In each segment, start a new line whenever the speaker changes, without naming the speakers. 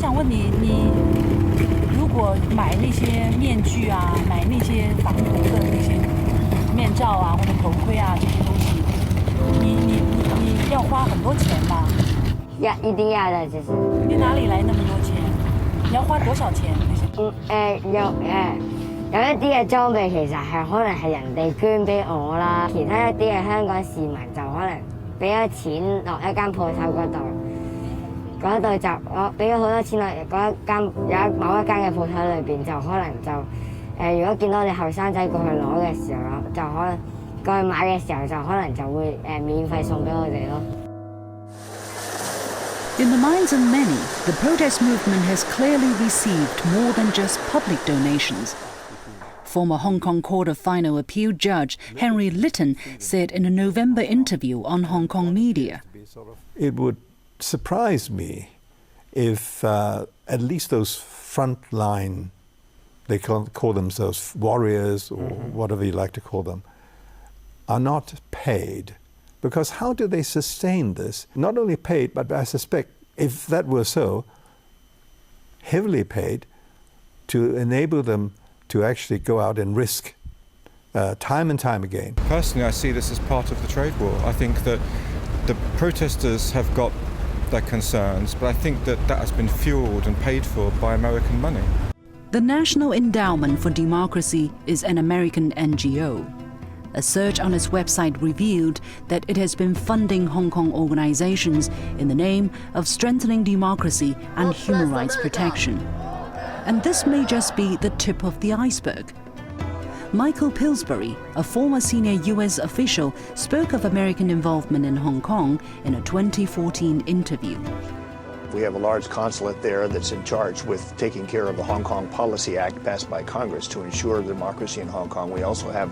想问你，你如果买那些面具啊，买那些防毒的那些面罩啊，或者头盔啊这些东西，你要花很多钱吧？
一定要的，其實。
你哪里來那麼多錢？你要花多少錢？
有一啲嘅裝備其實係可能係人哋捐俾我啦，其他一啲嘅香港市民就可能俾咗錢落一間鋪頭嗰度就我俾咗好多錢落嗰一間某一間嘅鋪頭裏邊，就可能就如果見到你後生仔過去攞嘅時候，就可能過去買嘅時候就可能就會免費送俾我哋咯。
In the minds of many, the protest movement has clearly received more than just public donations. Former Hong Kong Court of Final Appeal Judge Henry Litton said in a November interview on Hong Kong media.
It would surprise me if at least those frontline, they call themselves warriors or whatever you like to call them, are not paid. Because how do they sustain this? Not only paid, but I suspect if that were so, heavily paid to enable them to actually go out and risk time and time again.
Personally, I see this as part of the trade war. I think that the protesters have got their concerns, but I think that that has been fueled and paid for by American money.
The National Endowment for Democracy is an American NGO. A search on its website revealed that it has been funding Hong Kong organizations in the name of strengthening democracy and human rights protection. And this may just be the tip of the iceberg. Michael Pillsbury, a former senior US official, spoke of American involvement in Hong Kong in a 2014 interview.
We have a large consulate there that's in charge with taking care of the Hong Kong Policy Act passed by Congress to ensure democracy in Hong Kong. We also have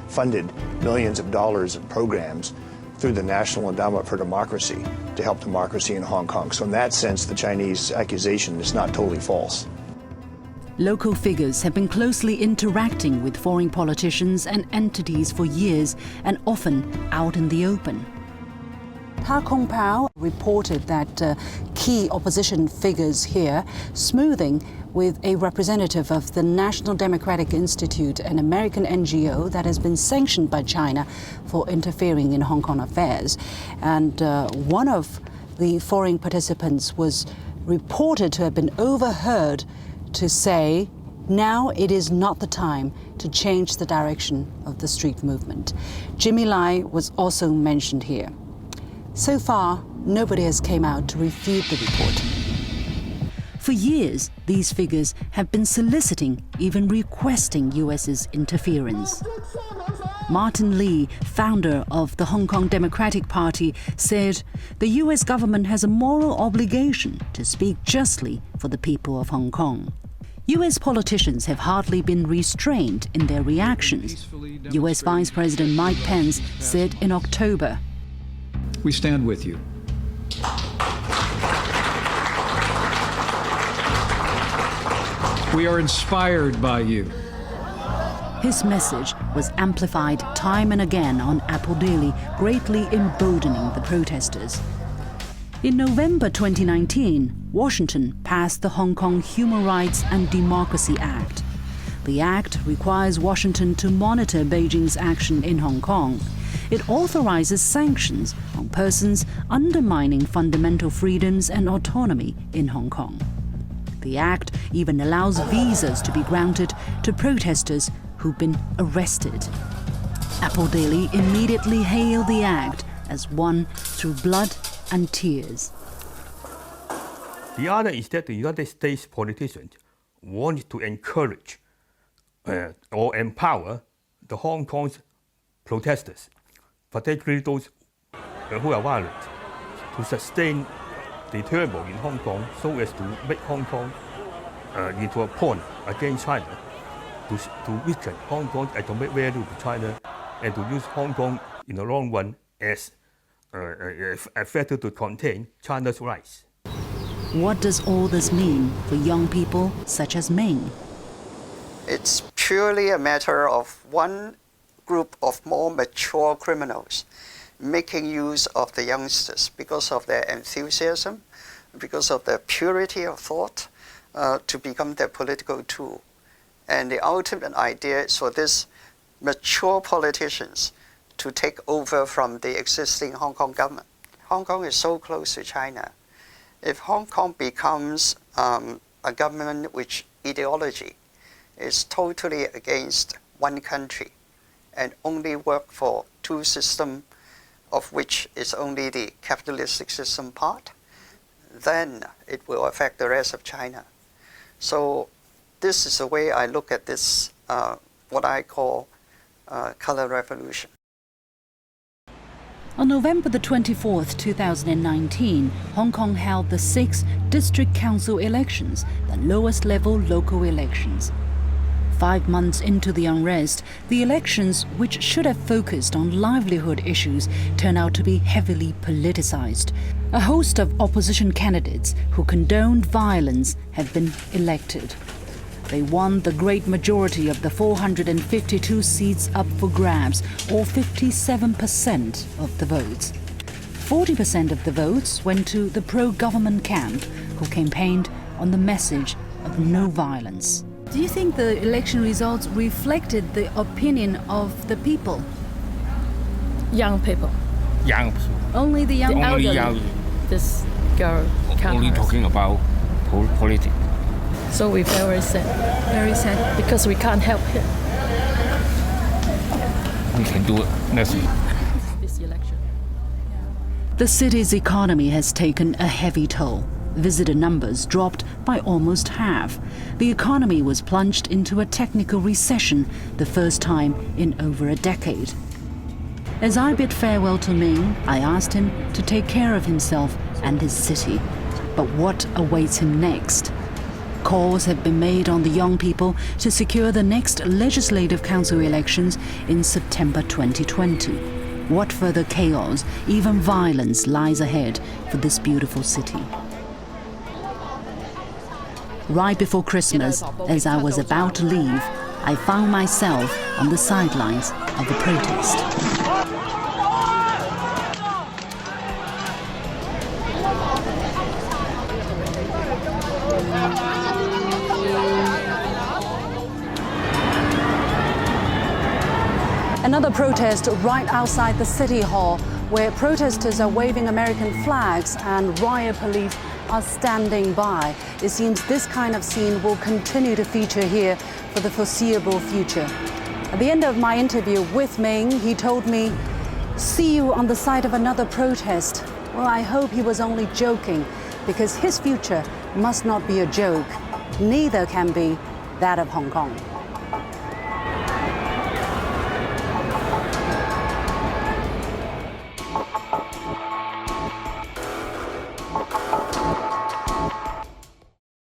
funded millions of dollars of programs through the National Endowment for Democracy to help democracy in Hong Kong. So in that sense, the Chinese accusation is not totally false.
Local figures have been closely interacting with foreign politicians and entities for years and often out in the open. Ta Kung Pao reported that key opposition figures here smoothing with a representative of the National Democratic Institute, an American NGO that has been sanctioned by China for interfering in Hong Kong affairs. And one of the foreign participants was reported to have been overheard to say, now it is not the time to change the direction of the street movement. Jimmy Lai was also mentioned here. So far, nobody has come out to refute the report. For years, these figures have been soliciting, even requesting US's interference. Martin Lee, founder of the Hong Kong Democratic Party, said the US government has a moral obligation to speak justly for the people of Hong Kong. US politicians have hardly been restrained in their reactions. US Vice President Mike Pence said in October,
"We stand with you. We are inspired by you."
His message was amplified time and again on Apple Daily, greatly emboldening the protesters. In November 2019, Washington passed the Hong Kong Human Rights and Democracy Act. The act requires Washington to monitor Beijing's action in Hong Kong. It authorizes sanctions on persons undermining fundamental freedoms and autonomy in Hong Kong. The act even allows visas to be granted to protesters who've been arrested. Apple Daily immediately hailed the act as won through blood and tears.
The other is that the United States politicians want to encourage or empower the Hong Kong's protesters, particularly those who are violent, to sustain the turmoil in Hong Kong so as to make Hong Kong into a pawn against China, to weaken Hong Kong's economic value to China, and to use Hong Kong in the long run as a factor to contain China's rise.
What does all this mean for young people such as Ming?
It's purely a matter of one group of more mature criminals making use of the youngsters because of their enthusiasm, because of their purity of thought, to become their political tool. And the ultimate idea is for these mature politicians to take over from the existing Hong Kong government. Hong Kong is so close to China. If Hong Kong becomes a government which ideology is totally against one country and only work for two systems, of which is only the capitalistic system part, then it will affect the rest of China. So this is the way I look at this, what I call color revolution.
On November the 24th, 2019, Hong Kong held the 6th District Council elections, the lowest level local elections. 5 months into the unrest, the elections, which should have focused on livelihood issues, turned out to be heavily politicized. A host of opposition candidates who condoned violence have been elected. They won the great majority of the 452 seats up for grabs, or 57% of the votes. 40% of the votes went to the pro-government camp, who campaigned on the message of no violence. Do you think the election results reflected the opinion of the people?
Young people.
Young,
Only the young?
Elderly.
young,
This girl can't
only
harass.
talking about politics.
So we feel very sad.
Very sad.
Because we can't help him
We can do nothing.
this election.
The city's economy has taken a heavy toll. Visitor numbers dropped by almost half. The economy was plunged into a technical recession, the first time in over a decade. As I bid farewell to Ming, I asked him to take care of himself and his city. But what awaits him next? Calls have been made on the young people to secure the next Legislative Council elections in September 2020. What further chaos, even violence, lies ahead for this beautiful city? Right before Christmas, as I was about to leave, I found myself on the sidelines of a protest. Another protest right outside the City Hall, where protesters are waving American flags and riot police are standing by. It seems this kind of scene will continue to feature here for the foreseeable future. At the end of my interview with Ming, he told me, "See you on the site of another protest." Well, I hope he was only joking, because his future must not be a joke. Neither can be that of Hong Kong.